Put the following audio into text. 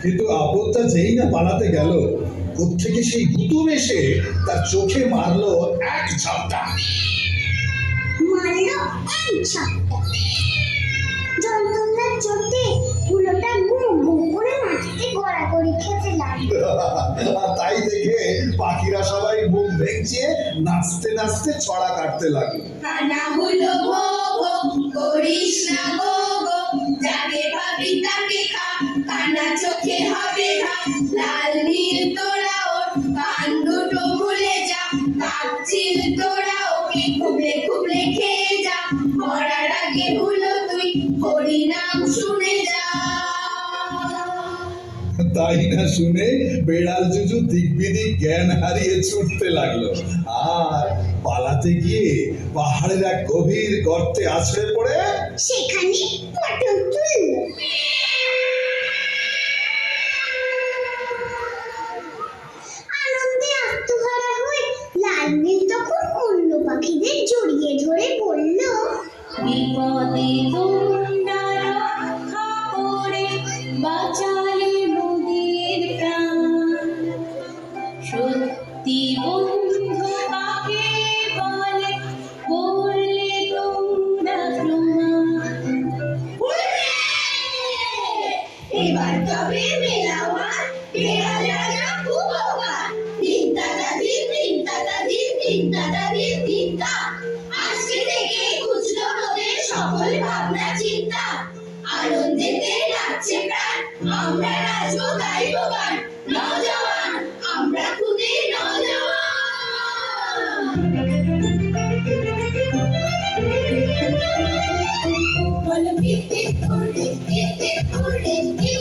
কিন্তু আপদটা যেই না পালাতে গেল, কোত্থেকে সেই গুতুম এসে তার চোখে মারলো এক ঝাপটা। যন্ত্রণার চোটে হুলোটা গুম গুম করে মাটিতে গড়াগড়ি খেতে লাগলো। আর তাই দেখে পাখিরা সবাই বুক ভেঙচে নাচতে নাচতে ছড়া কাটতে লাগলো। কানা হলো ভো ভো, করিস না গো গো, যাকে পাবি তাকে খা, কানা চোখে হবে ঘা, লাল নীল তোরা ওর, কান দুটো ভুলে যা, কাকচিল তোরা ওকে খুবলে খুবলে খেয়ে যা, মরার আগে হলো তুই হরি নাম শুনে যা। তাই না শুনে বেড়াল জুজু দিক বিদিক জ্ঞান হারিয়ে ছুটতে লাগলো, আর পালাতে গিয়ে পাহাড়ের এক গভীর গর্তে আছড়ে পড়ে সেখানে পটল তুললো। আনন্দে আত্মহারা হয়ে লাল নীল তখন অন্য পাখিদের জড়িয়ে ধরে বলল, বিপদে তোমরা রক্ষা করে বাঁচালে মোদের প্রাণ, সত্যি বন্ধু কাকে বলে করলে তোমরা প্রমাণ। এবার তবে মেলাওয়ার বেড়াল রাজা খুব অবাক, দিন দাদা দিন দিন দাদা দিন দিন দাদা দিন দিন দা, আজকে থেকে খুঁজলো মোদের সকল ভাবনা চিন্তা, আনন্দেতে নাচছে প্রাণ, আমরা নাচবো গাইবো গান, নওজওয়ান আমরা খুদে নওজওয়ান। বলো পিপ পিপ উড়ে পিপ পিপ উড়ে পিপ